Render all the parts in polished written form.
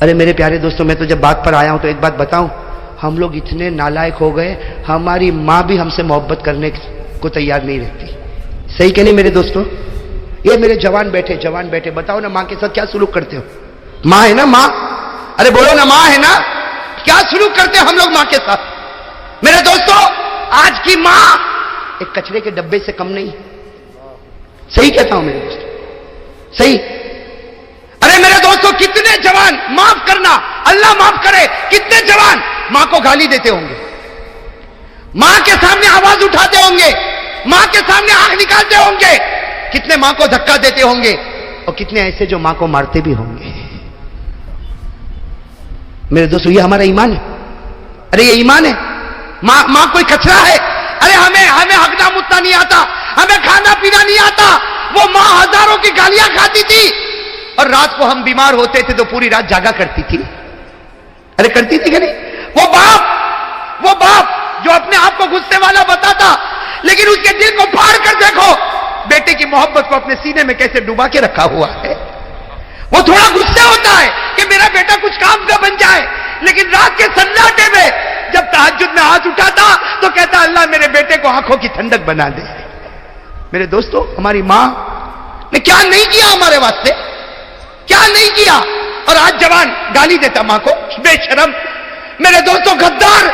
ارے میرے پیارے دوستوں، میں تو جب بات پر آیا ہوں تو ایک بات بتاؤں، ہم لوگ اتنے نالائق ہو گئے، ہماری ماں بھی ہم سے محبت کرنے کو تیار نہیں رہتی. صحیح کہ نہیں میرے دوستوں؟ یہ میرے جوان بیٹھے بتاؤ نا، ماں کے ساتھ کیا سلوک کرتے ہو؟ ماں ہے نا ماں، ارے بولو نا، ماں ہے نا، کیا سلوک کرتے ہیں ہم لوگ ماں کے ساتھ؟ میرے دوستوں، آج کی ماں ایک کچرے کے ڈبے سے کم نہیں. صحیح کہتا ہوں میرے دوستوں، صحیح. ارے میرے دوستوں، کتنے جوان، معاف کرنا، اللہ معاف کرے، کتنے جوان ماں کو گالی دیتے ہوں گے، ماں کے سامنے آواز اٹھاتے ہوں گے، ماں کے سامنے آنکھ نکالتے ہوں گے، کتنے ماں کو دھکا دیتے ہوں گے، اور کتنے ایسے جو ماں کو مارتے بھی ہوں گے. میرے دوستوں، یہ ہمارا ایمان ہے. ارے یہ ایمان ہے. ماں کوئی کچرا ہے؟ ارے ہمیں ہگنا متنا نہیں آتا، ہمیں کھانا پینا نہیں آتا. وہ ماں ہزاروں کی گالیاں کھاتی تھی، اور رات کو ہم بیمار ہوتے تھے تو پوری رات جاگا کرتی تھی. ارے کرتی تھی کہ نہیں؟ وہ باپ جو اپنے آپ کو غصے والا بتاتا، لیکن اس کے دل کو پھاڑ کر دیکھو، بیٹے کی محبت کو اپنے سینے میں کیسے ڈوبا کے رکھا ہوا ہے. وہ تھوڑا غصے ہوتا ہے کہ میرا بیٹا کچھ کام کا بن جائے، لیکن رات کے سناٹے میں جب تہجد میں ہاتھ اٹھاتا تو کہتا اللہ میرے بیٹے کو آنکھوں کی ٹھنڈک بنا دے. میرے دوستوں، ہماری ماں نے کیا نہیں کیا ہمارے واسطے، کیا نہیں کیا. اور آج جوان گالی دیتا ماں کو، بے شرم. میرے دوستوں، غدار.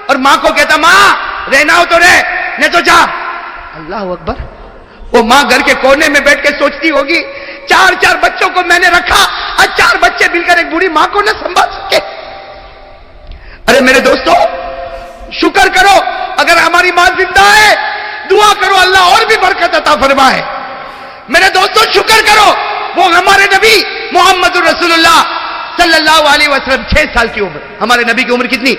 اور ماں کو کہتا ماں رہنا ہو تو رہ، نہیں تو جا. اللہ اکبر. وہ ماں گھر کے کونے میں بیٹھ کے سوچتی ہوگی، چار بچوں کو میں نے رکھا، آج 4 بچے مل کر ایک بوڑھی ماں کو نہ سنبھال سکے. ارے میرے دوستوں، شکر کرو اگر ہماری ماں زندہ ہے، دعا کرو اللہ اور بھی برکت عطا فرمائے. میرے دوستوں، شکر کرو. وہ ہمارے نبی محمد رسول اللہ صلی اللہ علیہ وسلم 6 سال کی عمر، ہمارے نبی کی عمر کتنی؟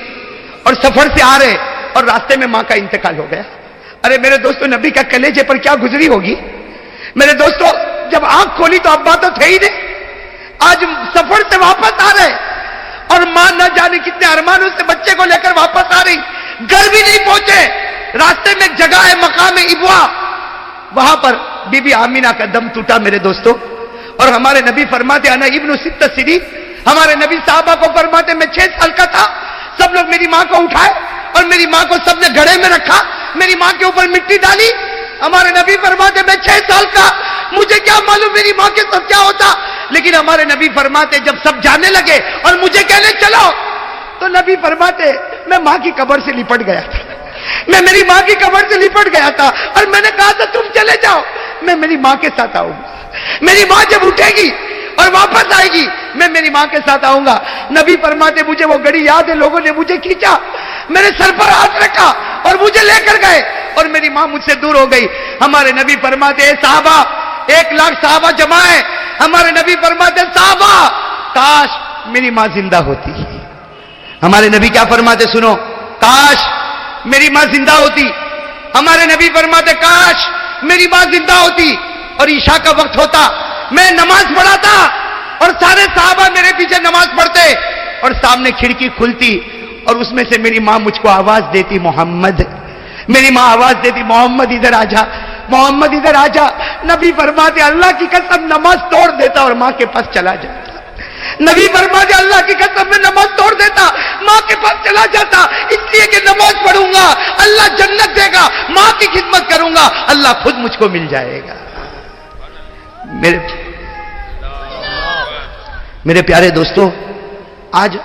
اور سفر سے آ رہے اور راستے میں ماں کا انتقال ہو گیا. ارے میرے دوستوں، نبی کا کلیجے پر کیا گزری ہوگی. میرے دوستوں، جب آنکھ کھولی تو ابا تو تھے ہی نہیں. آج سفر سے واپس آ رہے اور ماں نہ جانے کتنے ارمانوں سے بچے کو لے کر واپس آ رہی. گھر بھی نہیں پہنچے، راستے میں ایک جگہ ہے مقام ابوا، وہاں پر بی بی آمینہ کا دم ٹوٹا. میرے دوستوں، اور ہمارے نبی فرماتے انا ابن 6 سنین. ہمارے نبی صحابہ کو فرماتے میں 6 سال کا تھا، سب لوگ میری ماں کو اٹھائے اور میری ماں کو سب نے گھڑے میں رکھا، میری ماں کے اوپر مٹی ڈالی. ہمارے نبی فرماتے میں 6 سال کا، مجھے کیا معلوم میری ماں کے ساتھ کیا ہوتا. لیکن ہمارے نبی فرماتے جب سب جانے لگے اور مجھے کہنے چلو، تو نبی فرماتے میں ماں کی قبر سے لپٹ گیا تھا، میں میری ماں کی قبر سے لپٹ گیا تھا، اور میں نے کہا تھا تم چلے جاؤ، میں میری ماں کے ساتھ آؤں گا. میری ماں جب اٹھے گی اور واپس آئے گی میں میری ماں کے ساتھ آؤں گا. نبی فرماتے مجھے وہ گھڑی یاد ہے، لوگوں نے مجھے کھینچا، میرے سر پر ہاتھ رکھا اور مجھے لے کر گئے اور میری ماں مجھ سے دور ہو گئی. ہمارے نبی فرماتے اے صحابہ، 1 لاکھ صحابہ جمع ہے. ہمارے نبی فرماتے صحابہ کاش میری ماں زندہ ہوتی. ہمارے نبی کیا فرماتے سنو، کاش میری ماں زندہ ہوتی. ہمارے نبی فرماتے کاش میری ماں زندہ ہوتی اور عشاء کا وقت ہوتا، میں نماز پڑھاتا اور سارے صحابہ میرے پیچھے نماز پڑھتے اور سامنے کھڑکی کھلتی اور اس میں سے میری ماں مجھ کو آواز دیتی محمد. میری ماں آواز دیتی محمد ادھر آ جا، محمد ادھر آ جا. نبی فرماتے اللہ کی قسم نماز توڑ دیتا اور ماں کے پاس چلا جاتا. نبی فرماتے اللہ کی قسم میں نماز توڑ دیتا، ماں کے پاس چلا جاتا، اس لیے کہ نماز پڑھوں گا اللہ جنت دے گا، ماں کی خدمت کروں گا اللہ خود مجھ کو مل جائے گا. میرے پیارے دوستوں، آج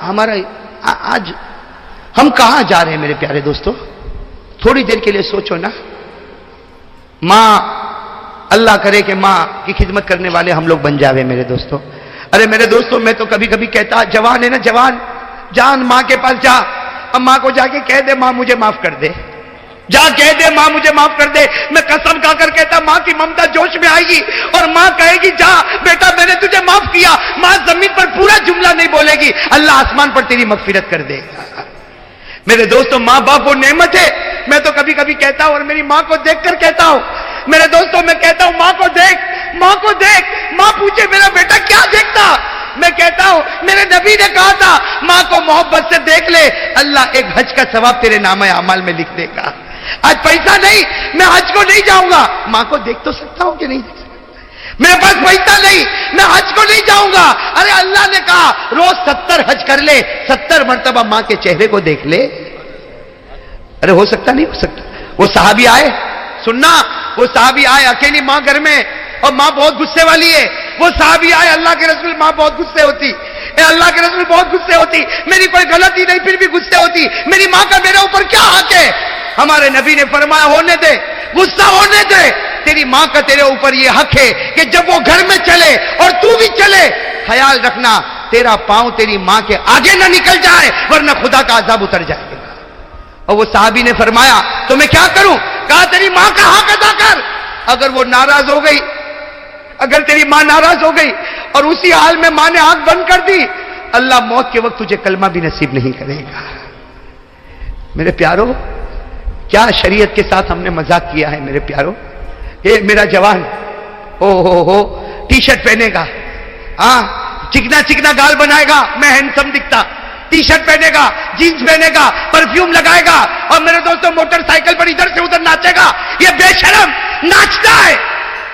ہم کہاں جا رہے ہیں میرے پیارے دوستوں؟ تھوڑی دیر کے لیے سوچو نا. ماں، اللہ کرے کہ ماں کی خدمت کرنے والے ہم لوگ بن جاوے میرے دوستوں. ارے میرے دوستوں، میں تو کبھی کبھی کہتا، جوان ہے نا، جان ماں کے پاس جا، اب ماں کو جا کے کہہ دے ماں مجھے معاف کر دے، جا کہہ دے ماں مجھے معاف کر دے. میں قسم کھا کر کہتا ماں کی ممتا جوش میں آئے گی اور ماں کہے گی جا بیٹا میں نے تجھے معاف کیا. ماں زمین پر پورا جملہ نہیں بولے گی، اللہ آسمان پر تیری مغفرت کر دے گا. میرے دوستوں، ماں باپ وہ نعمت ہے. میں تو کبھی کبھی کہتا ہوں اور میری ماں کو دیکھ کر کہتا ہوں، میرے دوستوں میں کہتا ہوں ماں کو دیکھ، ماں کو دیکھ. ماں پوچھے میرا بیٹا کیا دیکھتا، میں کہتا ہوں میرے نبی نے کہا تھا ماں کو محبت سے دیکھ لے، اللہ ایک حج کا ثواب تیرے نامہ اعمال میں لکھ دے گا۔ آج پیسہ نہیں، میں حج کو نہیں جاؤں گا، ماں کو دیکھ تو سکتا ہوں کہ نہیں دیکھ سکتا؟ میرے پاس پیسہ نہیں، میں حج کو نہیں جاؤں گا، ارے اللہ نے کہا روز 70 حج کر لے، 70 مرتبہ ماں کے چہرے کو دیکھ لے۔ ارے ہو سکتا نہیں ہو سکتا؟ وہ صحابی آئے، سننا، وہ صحابی آئے، اکیلی ماں گھر میں اور ماں بہت غصے والی ہے۔ وہ صحابی آئے، اللہ کے رسول ماں بہت غصے ہوتی، اے اللہ کے رسول بہت غصے ہوتی، میری کوئی غلطی نہیں پھر بھی غصے ہوتی، میری ماں کا میرے اوپر کیا حق ہے؟ ہمارے نبی نے فرمایا ہونے دے، غصہ ہونے دے، تیری ماں کا تیرے اوپر یہ حق ہے کہ جب وہ گھر میں چلے اور تو بھی چلے، خیال رکھنا تیرا پاؤں تیری ماں کے آگے نہ نکل جائے ورنہ خدا کا عذاب اتر جائے گا۔ اور وہ صحابی نے فرمایا تو میں کیا کروں؟ کہا تیری ماں کا حق ادا کر، اگر وہ ناراض ہو گئی، اگر تیری ماں ناراض ہو گئی اور اسی حال میں ماں نے آنکھ بند کر دی، اللہ موت کے وقت تجھے کلمہ بھی نصیب نہیں کرے گا۔ میرے پیارو، کیا شریعت کے ساتھ ہم نے مذاق کیا ہے میرے پیارو۔ یہ میرا جوان ہو ٹی شرٹ پہنے گا، ہاں چکنا چکنا گال بنائے گا، میں ہینڈسم دکھتا، ٹی شرٹ پہنے گا، جینس پہنے گا، پرفیوم لگائے گا اور میرے دوستوں موٹر سائیکل پر ادھر سے ادھر ناچے گا، یہ بے شرم ناچتا ہے۔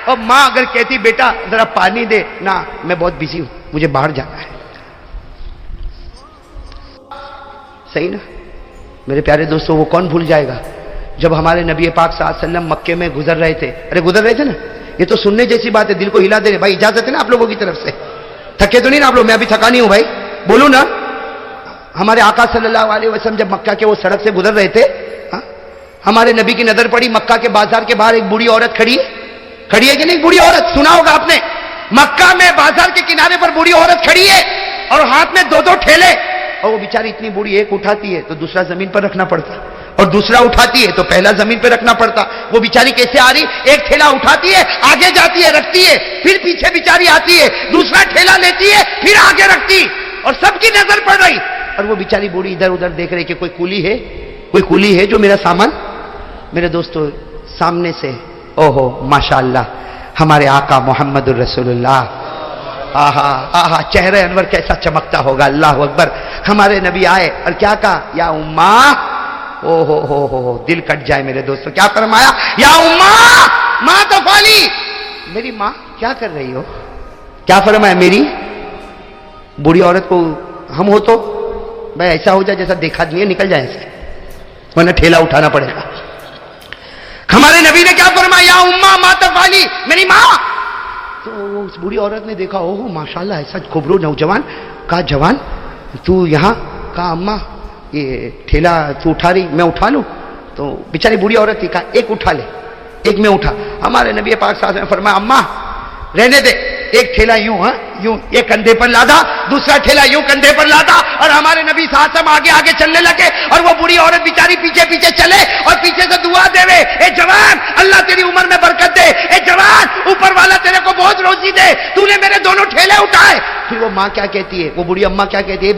اور ماں اگر کہتی بیٹا ذرا پانی دے، نہ میں بہت بزی ہوں مجھے باہر جانا ہے، صحیح نا میرے پیارے دوستوں؟ وہ کون بھول جائے گا جب ہمارے نبی پاک صلی اللہ علیہ وسلم مکے میں گزر رہے تھے، گزر رہے تھے نا، یہ تو سننے جیسی بات ہے، دل کو ہلا دے رہے بھائی، اجازت ہے نا آپ لوگوں کی طرف سے؟ تھکے تو نہیں نا آپ لوگ؟ میں ابھی تھکا نہیں ہوں بھائی، بولوں نا۔ ہمارے آقا صلی اللہ علیہ وسلم جب مکہ کے وہ سڑک سے گزر رہے تھے، ہمارے نبی کی نظر پڑی مکہ کے بازار کے باہر ایک بوڑھی عورت کھڑی ہے کہ نہیں؟ بوڑھی عورت سنا ہوگا آپ نے، مکہ میں بازار کے کنارے پر بوڑھی عورت کھڑی ہے اور ہاتھ میں 2 ٹھیلے، اور وہ بیچاری اتنی بوڑھی، ایک اٹھاتی ہے تو دوسرا زمین پر رکھنا پڑتا اور دوسرا اٹھاتی ہے تو پہلا زمین پہ رکھنا پڑتا۔ وہ بیچاری کیسے آ رہی؟ ایک ٹھیلا اٹھاتی ہے، آگے جاتی ہے رکھتی ہے، پھر پیچھے بیچاری آتی ہے، دوسرا ٹھیلا لیتی ہے، پھر آگے رکھتی، اور سب کی نظر پڑ رہی، اور وہ بیچاری بوڑھی ادھر ادھر دیکھ رہی کہ کوئی کولی ہے جو میرا سامان۔ میرے دوستو سامنے سے اوہو ماشاءاللہ ہمارے آقا محمد الرسول اللہ، آہا آہا چہرہ انور کیسا چمکتا ہوگا، اللہ اکبر۔ ہمارے نبی آئے اور کیا کہا؟ یا اماں، او ہو دل کٹ جائے میرے دوستو، کیا فرمایا؟ یا اماں ما تفعلی، میری ماں کیا کر رہی ہو؟ کیا فرمایا؟ میری بوڑھی عورت کو ہم ہو تو بھائی ایسا ہو جائے جیسا دیکھا نہیں ہے، نکل جائے ایسے، ورنہ ٹھیلا اٹھانا پڑے گا۔ ہمارے نبی نے کیا فرمایا؟ یا اماں ما تفعلی، میری ماں۔ تو اس بوڑھی عورت نے دیکھا اوہ ماشاءاللہ ایسا کھبرو نوجوان، کہا جوان تو یہاں؟ کہا اماں یہ ٹھیلا تو اٹھا رہی، میں اٹھا لوں؟ تو بیچاری بوڑھی عورت تھی، کہا ایک اٹھا لے، ایک میں اٹھا۔ ہمارے نبی پاک صلی اللہ علیہ وسلم نے فرمایا اماں رہنے دے، ایک ٹھیلا یوں یوں ایک کندھے پر لادا، دوسرا ٹھیلا یوں کندھے پر لادا، اور ہمارے نبی صلی اللہ علیہ وسلم آگے آگے چلنے لگے اور وہ بوڑھی عورت بیچاری پیچھے پیچھے چلے اور پیچھے سے دعا دے رہے، اے جوان اللہ تیری عمر میں برکت دے، اے جوان اوپر والا تیرے کو بہت روزی دے، تو نے میرے دونوں ٹھیلے اٹھائے۔ پھر وہ ماں کیا کہتی ہے، وہ بوڑھی اماں کیا کہتی ہے؟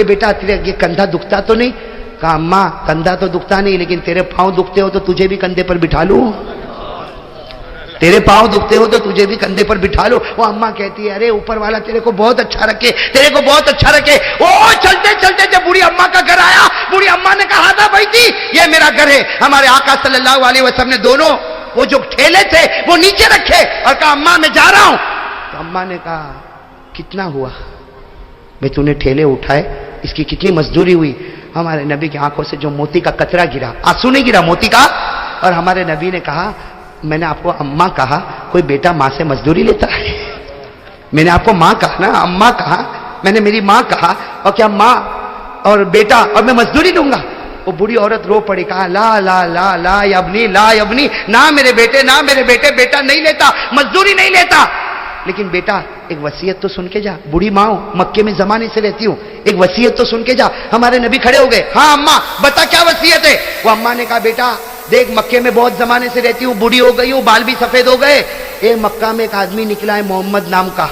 بیٹا تیرے یہ کندھا دکھتا تو نہیں؟ کہا اماں کندھا تو دکھتا نہیں، لیکن تیرے پاؤں دکھتے ہو تو تجھے بھی کندھے پر بٹھا لوں، تیرے پاؤں دکھتے ہو تو تجھے بھی کندھے پر بٹھا لو۔ وہ اماں کہتی ہے ارے اوپر والا تیرے کو بہت اچھا رکھے، تیرے کو بہت اچھا رکھے۔ وہ چلتے چلتے جب بوڑھی اماں کا گھر آیا، بوڑھی اماں نے کہا تھا بھائی تھی یہ میرا گھر ہے۔ ہمارے آقا صلی اللہ علیہ وسلم نے دونوں وہ جو ٹھیلے تھے وہ نیچے رکھے اور کہا اماں میں جا رہا ہوں۔ تو اماں نے کہا کتنا ہوا بھائی تو نے ٹھیلے اٹھائے، اس کی کتنی مزدوری ہوئی؟ ہمارے نبی کی آنکھوں سے جو موتی کا قطرہ گرا، آنسو نہیں گرا موتی کا، اور ہمارے نبی نے کہا میں نے آپ کو اماں کہا، کوئی بیٹا ماں سے مزدوری لیتا ہے؟ میں نے آپ کو ماں کہا نا، اماں کہا، میں نے میری ماں کہا، اور کیا ماں اور بیٹا اور میں مزدوری دوں گا؟ وہ بوڑھی عورت رو پڑی، کہا لا لا لا لا ابنی لا ابنی، نہ میرے بیٹے بیٹا نہیں لیتا، مزدوری نہیں لیتا، لیکن بیٹا ایک وصیت تو سن کے جا، بوڑھی ماں ہوں مکے میں زمانے سے رہتی ہوں، ایک وصیت تو سن کے جا۔ ہمارے نبی کھڑے ہو گئے، ہاں اماں بتا کیا وصیت ہے؟ وہ اماں نے کہا بیٹا دیکھ مکے میں بہت زمانے سے رہتی ہوں، بوڑھی ہو گئی ہوں، بال بھی سفید ہو گئے، مکہ میں ایک آدمی نکلا ہے محمد نام کا،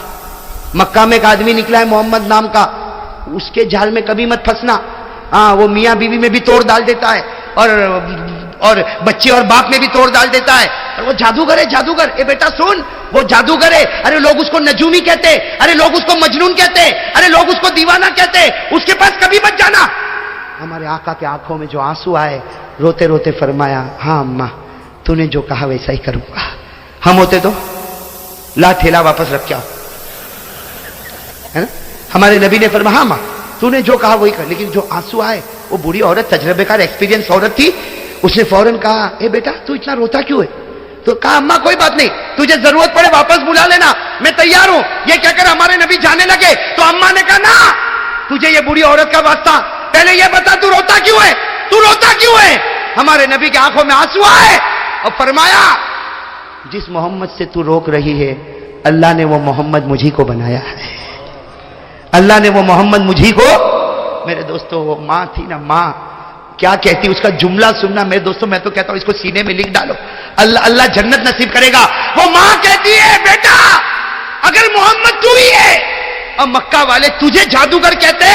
مکہ میں ایک آدمی نکلا ہے محمد نام کا، اس کے جال میں کبھی مت پھنسنا، ہاں وہ میاں بیوی میں بھی توڑ ڈال دیتا ہے اور اور بچے اور باپ میں بھی توڑ ڈال دیتا ہے. اور وہ جادوگر ہے, جادوگر. اے بیٹا سن, وہ جادوگر ہے. ارے لوگ اس کو نجومی کہتے, ارے لوگ اس کو مجنون کہتے, ارے لوگ اس کو دیوانہ کہتے. اس کے پاس کبھی مت جانا. ہمارے آقا کے آنکھوں میں جو آنسو آئے, روتے روتے فرمایا, ہاں اماں تو نے جو کہا ویسا ہی کروں گا. ہم ہوتے تو لا ٹھیلا واپس رکھ کے آؤ, ہے نا. ہمارے نبی نے فرمایا, ہاں ماں تو نے جو کہا وہی کر. لیکن جو آنسو آئے, وہ بوڑھی عورت, تجربے کار ایکسپیرینس عورت تھی. اس نے فوراً کہا, اے بیٹا تو اتنا روتا کیوں ہے؟ تو کہا, اماں کوئی بات نہیں, تجھے ضرورت پڑے واپس بلا لینا, میں تیار ہوں. یہ کہہ کر ہمارے نبی جانے لگے تو اماں نے کہا, نا تجھے یہ بوڑھی عورت کا واسطہ, پہلے یہ بتا تو روتا کیوں ہے, تو روتا کیوں ہے؟ ہمارے نبی کی آنکھوں میں آنسو آئے اور فرمایا, جس محمد سے تو روک رہی ہے, اللہ نے وہ محمد مجھی کو بنایا ہے. اللہ نے وہ محمد مجھی کو. میرے دوستو, وہ ماں تھی نا, ماں کیا کہتی, اس کا جملہ سننا میرے دوستو. میں تو کہتا ہوں اس کو سینے میں لکھ ڈالو, اللہ اللہ جنت نصیب کرے گا. وہ ماں کہتی ہے, بیٹا اگر محمد تو ہی ہے اور مکہ والے تجھے جادوگر کہتے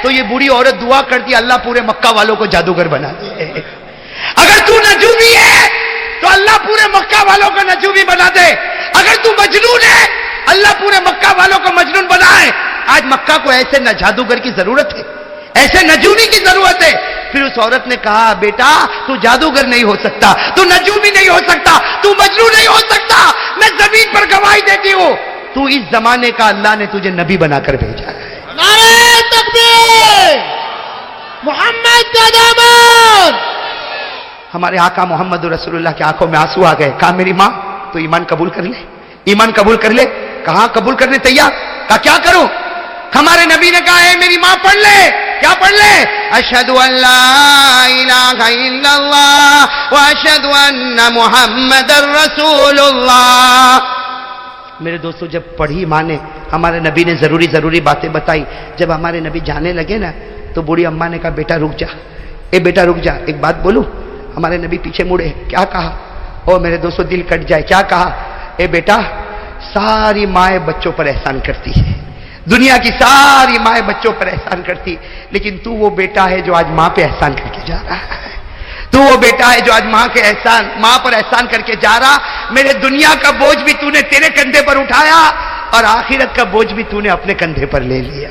تو یہ بوڑھی عورت دعا کرتی, اللہ پورے مکہ والوں کو جادوگر بنا دے. اگر تو نجومی ہے تو اللہ پورے مکہ والوں کو نجومی بنا دے. اگر تو مجنون ہے, اللہ پورے مکہ والوں کو مجنون بنائے. آج مکہ کو ایسے نہ جادوگر کی ضرورت ہے, ایسے نجومی کی ضرورت ہے. پھر اس عورت نے کہا, بیٹا تو جادوگر نہیں ہو سکتا, تو نجومی نہیں ہو سکتا, تو مجنون نہیں ہو سکتا. میں زمین پر گواہی دیتی ہوں, تو اس زمانے کا اللہ نے تجھے نبی بنا کر بھیجا ہے. نعرہ تکبیر, محمد کا دامن. ہمارے آقا محمد رسول اللہ کی آنکھوں میں آنسو آ گئے. کہا, میری ماں تو ایمان قبول کر لے, ایمان قبول کر لے. کہاں قبول کرنے تیار. کہا, کیا کروں؟ ہمارے نبی نے کہا, اے میری ماں پڑھ لے. کیا پڑھ لے؟ اشہد ان لا الہ الا اللہ واشہد ان محمد رسول اللہ. میرے دوستو, جب پڑھی ماں نے, ہمارے نبی نے ضروری باتیں بتائی. جب ہمارے نبی جانے لگے نا تو بوڑھی اماں نے کہا, بیٹا رک جا, اے بیٹا رک جا, ایک بات بولوں. ہمارے نبی پیچھے مڑے. کیا کہا؟ او میرے دوستو دل کٹ جائے. کیا کہا؟ اے بیٹا, ساری مائیں بچوں پر احسان کرتی ہے, دنیا کی ساری مائیں بچوں پر احسان کرتی, لیکن تو وہ بیٹا ہے جو آج ماں پہ احسان کر کے جا رہا ہے. تو وہ بیٹا ہے جو آج ماں پر احسان کر کے جا رہا. میرے دنیا کا بوجھ بھی تو نے تیرے کندھے پر اٹھایا اور آخرت کا بوجھ بھی تو نے اپنے کندھے پر لے لیا.